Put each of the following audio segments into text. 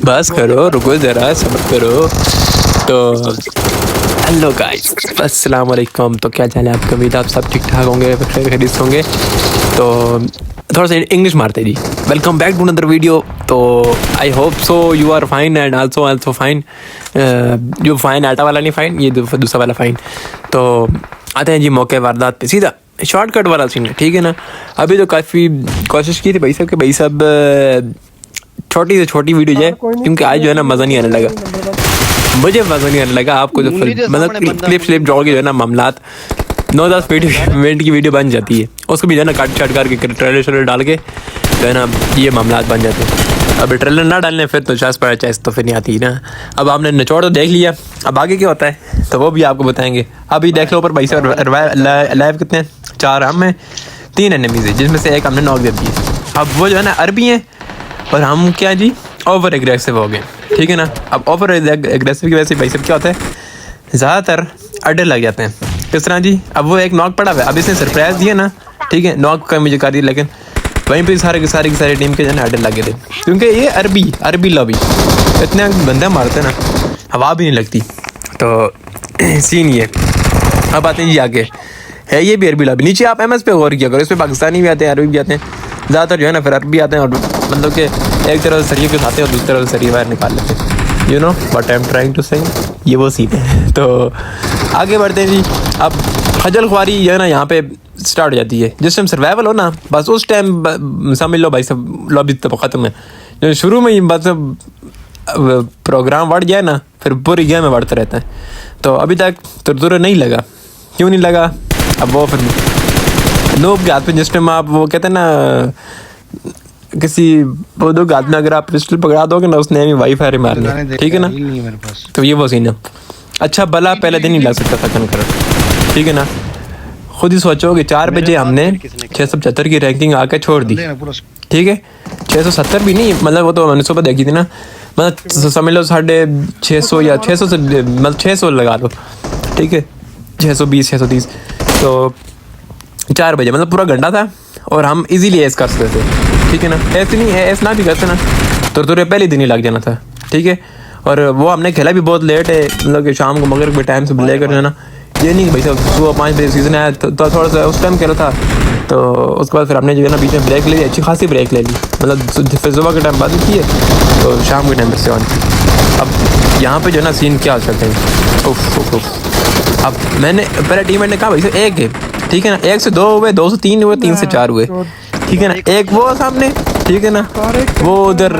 बस करो, रुको ज़रा, सब्र करो। तो हेलो गाइस, अस्सलाम वालेकुम। तो क्या चाल है आपका? उम्मीद आप सब ठीक ठाक होंगे, खैरियत होंगे। तो थोड़ा सा इंग्लिश मारते जी। Welcome back to another video. तो I hope so you are fine and also fine. जो फाइन आटा वाला नहीं फाइन, ये दूसरा वाला फाइन। तो आते हैं जी मौके वारदात पे, सीधा शॉर्टकट वाला सीन है, ठीक है ना। अभी तो काफ़ी कोशिश की थी भाई साहब कि भाई साहब छोटी से छोटी वीडियो जाए, क्योंकि आज जो है ना मज़ा नहीं आने लगा, मुझे मज़ा नहीं आने लगा। आपको जो मतलब क्लिप जोड़ के जो है ना मामलात 9-10 मिनट की वीडियो बन जाती है, उसको भी जो है ना काट छाट करके ट्रेलर डाल के जो है ना ये मामलात बन जाते हैं। अब ट्रेलर ना डालने फिर तो चास पड़ा चाइस तो फिर नहीं आती ना। अब आपने निचोड़ तो देख लिया, अब आगे क्या होता है तो वो भी आपको बताएंगे। अभी देख लो ऊपर भाई साहब लाइव कितने हैं, 4 हम हैं, 3 एनिमीज है, जिसमें से एक हमने नॉक दे दी है। अब वो जो है ना अरबी हैं और हम क्या जी ओवर एग्रेसिव हो गए, ठीक है ना। अब ओवर एग्रेसिव की वजह से भाई साहब क्या होता है, ज़्यादातर अड्डे लग जाते हैं। किस तरह जी, अब वो एक नॉक पड़ा हुआ है, अब इसने सरप्राइज़ दिया ना, ठीक है, नॉक का मुझे कर दिया, लेकिन वहीं पे सारे की सारी टीम के जो है ना अड्डे लगे थे, क्योंकि ये अरबी लॉबी इतने गंदे मारते हैं ना, हवा भी नहीं लगती। तो सीन ये। अब आते हैं जी आगे, है ये भी अरबी लॉबी। नीचे आप MS पे गौर किया करो, इस पर पाकिस्तानी भी आते हैं, अरबी भी आते हैं, ज़्यादातर जो है ना फिर अरबी आते हैं। और मतलब कि एक तरफ से सरिये के खाते हैं और दूसरी तरफ से सरिये बाहर निकाल लेते हैं। You know what I am trying to say, ये वो सीन है। तो आगे बढ़ते हैं जी। अब खजल ख्वारी जो है ना यहाँ पे स्टार्ट हो जाती है, जिस टाइम सर्वाइवल हो ना, बस उस टाइम समझ लो भाई सब लॉबी तो ख़त्म है। जो शुरू में ही बस प्रोग्राम बढ़ जाए ना, फिर पूरी गेम में बढ़ता रहता है। तो अभी तक तुरतुरे नहीं लगा, क्यों नहीं लगा? अब वो फिर नोब के हाथ में, जिस टाइम आप वो कहते हैं ना किसी पौधों के हाथ में अगर आप पिस्टल पकड़ा दोगे ना, उसने हमें वाईफाई मारना, ठीक है ना। तो ये वो सीन है। अच्छा भला पहले दिन ही ला सकता था कनकर, ठीक है ना। खुद ही सोचो कि 4 बजे हमने 675 की रैंकिंग आके छोड़ दी, ठीक है। 670 भी नहीं, मतलब वो तो मैंने सुबह देखी थी ना, मतलब समझ लो 650 या 600 से मतलब 600 लगा लो, ठीक है, 620 630। तो 4 बजे मतलब पूरा घंटा था और हम इजीली ऐस कर सकते थे, ठीक है ना। ऐसे नहीं है, ऐसे ना भी करते ना तो पहले दिन ही लग जाना था, ठीक है। और वो हमने खेला भी बहुत लेट है, मतलब कि शाम को मगर के टाइम से लेकर जो है ना, ये नहीं भाई साहब सुबह 5 बजे सीज़न आया तो थोड़ा सा उस टाइम खेला था। तो उसके बाद फिर हमने जो है ना बीच में ब्रेक ले ली, अच्छी खासी ब्रेक ले ली, मतलब फिर सुबह के टाइम बाद की है तो शाम के टाइम पर से ऑन। अब यहाँ पे जो है ना सीन क्या हो सकते हैं, उफ। अब मैंने पहले टीममेट ने कहा भाई साहब एक है, ठीक है ना, 1 से 2 हुए, 2 से 3 हुए, 3 से 4 हुए, ठीक है ना। एक वो सामने, ठीक है ना, वो उधर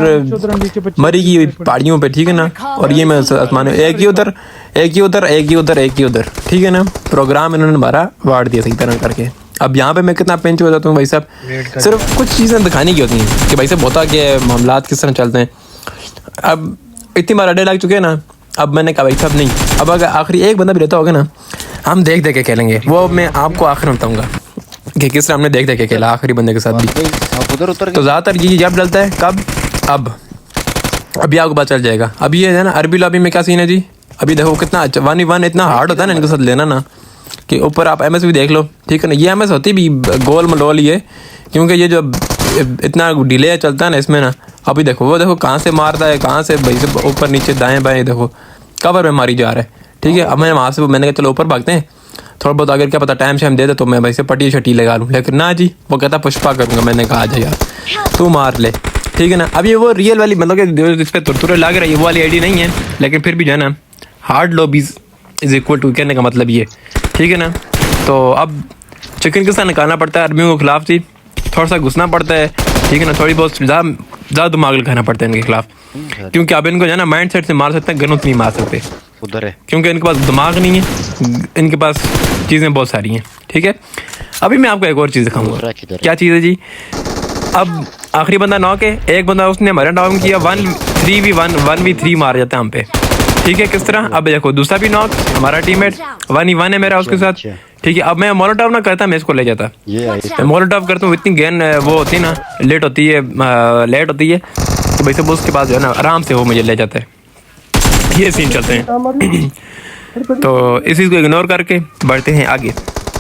मरी की पहाड़ियों पे, ठीक है ना। और ये मैं आसमान, एक ही उधर एक ही उधर एक ही उधर एक ही उधर, ठीक है ना। प्रोग्राम इन्होंने हमारा वाड़ दिया सही तरह करके। अब यहाँ पे मैं कितना पेंच हो जाता हूँ भाई साहब, सिर्फ कुछ चीज़ें दिखाने की होती हैं कि भाई साहब होता क्या है, मामलात किस तरह चलते हैं। अब इतनी बार अड्डे लग चुके हैं ना, अब मैंने कहा भाई साहब नहीं, अब अगर आखिरी एक बंदा भी रहता होगा ना, हम देख के खेलेंगे। वो मैं आपको आखिर में बताऊँगा कि किस तरह हमने देख के खेला आखिरी बंदे के साथ भी। तो ज़्यादातर ये जब डलता है कब, अभी आपको पता चल जाएगा। अभी ये है ना अरबी लॉबी में क्या सीन है जी। अभी देखो कितना 1v1 इतना हार्ड होता है ना इनके साथ लेना ना, कि ऊपर आप MS भी देख लो, ठीक है ना। ये MS होती भी गोल मलोल ये, क्योंकि ये जो इतना डिले चलता है ना इसमें ना। अभी देखो वो देखो कहाँ से मारता है, कहाँ से भाई से ऊपर नीचे दाएँ बाएँ, देखो कवर में मारी जा रहा है, ठीक है। अब मैं वहाँ से मैंने कहा चलो ऊपर भागते हैं, थोड़ा बहुत अगर क्या पता टाइम शाइम दे दे तो मैं भाई से पट्टी शटी लगा लूँ, लेकिन ना जी वो कहता पुष्पा करूँगा। मैंने कहा आजा यार तू मार ले, ठीक है ना। अब ये वो रियल वाली मतलब कि इस पर तुरतुरे लग रहा है, वो वाली आईडी नहीं है, लेकिन फिर भी जो है ना hard lobbies is equal to, कहने का मतलब ये, ठीक है ना। तो अब चिकन किस तरह निकालना पड़ता है अरबियों के खिलाफ जी, थोड़ा सा घुसना पड़ता है, ठीक है ना। थोड़ी बहुत ज़्यादा दिमाग लगाना पड़ता है इनके खिलाफ, क्योंकि आप इनको जो है ना माइंड सेट से मार सकते हैं, गनों से नहीं मार सकते उधर है, क्योंकि इनके पास दिमाग नहीं है, इनके पास चीज़ें बहुत सारी हैं, ठीक है। अभी मैं आपको एक और चीज़ दिखाऊंगा, क्या चीज़ है जी। अब आखिरी बंदा नॉक है, एक बंदा उसने हमारा डाउन किया, 1v3 मार जाता है हम पे, ठीक है। किस तरह, अब देखो दूसरा भी नॉक, हमारा टीममेट 1v1 है मेरा उसके साथ, ठीक है। अब मैं मोलोटॉव ना करता, मैं इसको ले जाता, मैं मोलोटॉव करता हूँ, इतनी गेन वो होती है ना, लेट होती है तो भाई सब उसके पास जो है ना आराम से वो मुझे ले जाता है। ये सीन चलते हैं। तो इस चीज़ को इग्नोर करके बढ़ते हैं आगे,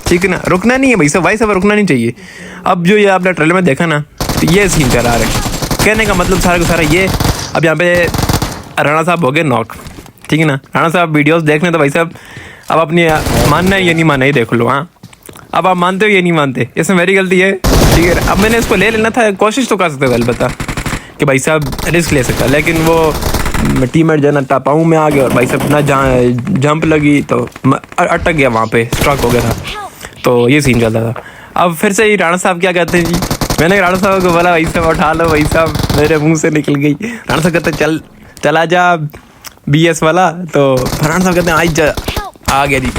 ठीक है ना। रुकना नहीं है भाई सब रुकना नहीं चाहिए। अब जो ये आपने ट्रेलर में देखा ना, तो ये सीन चला रहा है, कहने का मतलब सारा का सारा ये, अब यहाँ पे राणा साहब हो गए नॉक, ठीक है ना। राणा साहब वीडियोस देख लें तो भाई साहब अब अपनी मानना है ये नहीं मानना, ये देख लो। हाँ, अब आप मानते हो ये नहीं मानते, इसमें मेरी गलती है, ठीक है। अब मैंने इसको ले लेना था, कोशिश तो कर सकते हो बता कि भाई साहब रिस्क ले सकता, लेकिन वो टीममेट जो है ना टापाऊ में आ गया और भाई साहब ना जंप लगी तो अटक गया, वहाँ पे स्ट्रक हो गया था। तो ये सीन चलता था। अब फिर से ही राणा साहब क्या कहते हैं जी, मैंने राणा साहब को बोला भाई साहब उठा लो, भाई साहब मेरे मुंह से निकल गई। राणा साहब कहते चला जा BS वाला, तो राणा साहब कहते हैं आई जा, आ गया जी,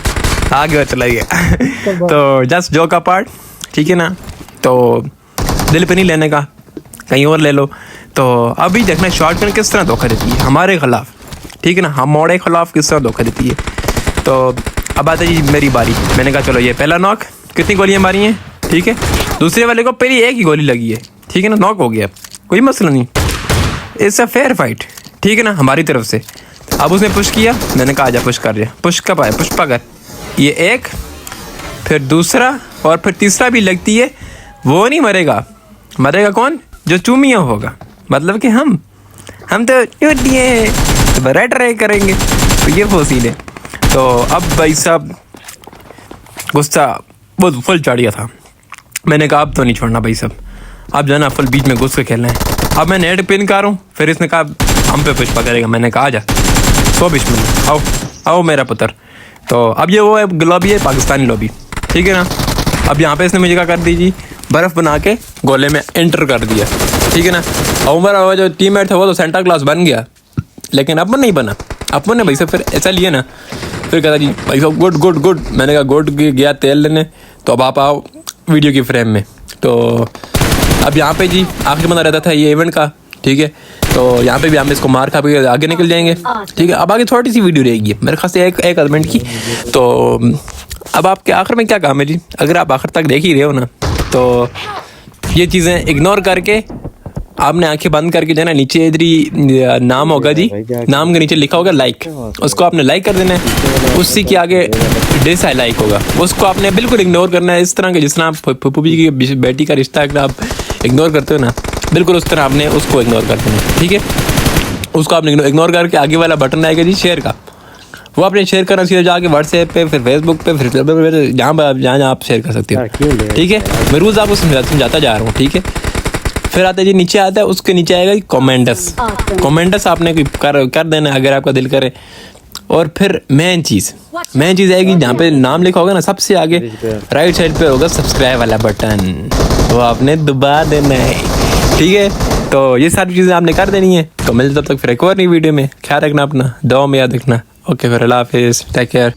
आ गया, चला गया। तो जस्ट जो का पार्ट, ठीक है ना। तो दिल पे नहीं लेने का, कहीं और ले लो। तो अभी देखना शॉटगन किस तरह धोखा देती है हमारे खिलाफ, ठीक है ना, हमारे खिलाफ किस तरह धोखा देती है। तो अब आता है जी मेरी बारी। मैंने कहा चलो ये पहला नॉक, कितनी गोलियां मारी हैं, ठीक है। दूसरे वाले को पहली एक ही गोली लगी है, ठीक है ना, नॉक हो गया, कोई मसला नहीं, इट्स अ फेयर फाइट, ठीक है ना, हमारी तरफ से। अब उसने पुश किया, मैंने कहा आजा पुश कर दिया, पुश कब आया, पुष्पा कर, ये एक, फिर दूसरा और फिर तीसरा भी लगती है, वो नहीं मरेगा, मरेगा कौन, जो चूमिया होगा, मतलब कि हम तो टूटिए तो बड़ा ट्राई करेंगे। तो ये वो सीन है। तो अब भाई साहब गुस्सा बहुत फुल चढ़ गया था, मैंने कहा अब तो नहीं छोड़ना भाई साहब, अब जो ना फुल बीच में घुस के खेलना है। अब मैं नेट पिन कर रहा हूँ, फिर इसने कहा हम पे पुष्पा करेगा, मैंने कहा आजा 100 बिस्मिल्लाह, आओ आओ मेरा पुत्र। तो अब ये वो है लॉबी है, पाकिस्तानी लॉबी, ठीक है ना। अब यहाँ पे इसने मुझे क्या कर दीजिए, बर्फ़ बना के गोले में एंटर कर दिया, ठीक है ना। और मेरा जो टीममेट था वो तो सेंटा क्लास बन गया, लेकिन अपन नहीं बना। अपन ने भाई साहब फिर ऐसा लिया ना, फिर कहता जी भाई साहब गुड गुड गुड, मैंने कहा गुड गया तेल लेने, तो अब आप आओ वीडियो की फ्रेम में। तो अब यहाँ पे जी आखिरी बंदा रहता था ये इवेंट का, ठीक है। तो यहाँ पे भी हम इसको मार खा के आगे निकल जाएंगे, ठीक है। अब आगे थोड़ी सी वीडियो रहेगी मेरे ख्याल से एक मिनट की। तो अब आपके आखिर में क्या काम है जी, अगर आप आखिर तक देख ही रहे हो ना, तो ये चीज़ें इग्नोर करके आपने आंखें बंद करके जो है ना, नीचे इधर ही नाम होगा जी, नाम के नीचे लिखा होगा लाइक, उसको आपने लाइक कर देना है। उसी के आगे डिसलाइक होगा, उसको आपने बिल्कुल इग्नोर करना है। इस तरह के जिस तरह आप फूफू जी की बेटी का रिश्ता अगर आप इग्नोर करते हो ना, बिल्कुल उस तरह आपने उसको इग्नोर कर देना है, ठीक है। उसको आपने इग्नोर करके आगे वाला बटन आएगा जी शेयर का, वो आपने शेयर करना सीधा जाके व्हाट्सएप पे, फिर फेसबुक पे, फिर जहाँ आप शेयर कर सकते हो, ठीक है। मैं रोज़ आपको समझाता जा रहा हूँ, ठीक है। फिर आता है जी नीचे आता है, उसके नीचे आएगा कमेंट्स आपने कर देना अगर आपका दिल करे। और फिर मेन चीज़ आएगी जहाँ पे नाम लिखा होगा ना, सबसे आगे राइट साइड पे होगा सब्सक्राइब वाला बटन, वो आपने दबा देना है, ठीक है। तो ये सारी चीज़ें आपने कर देनी है। तो मिलते तब तक फिर एक और नई वीडियो में, ख्याल रखना अपना, दुआ में याद रखना। ओके फिर अल्लाह हाफिज़, टेक केयर।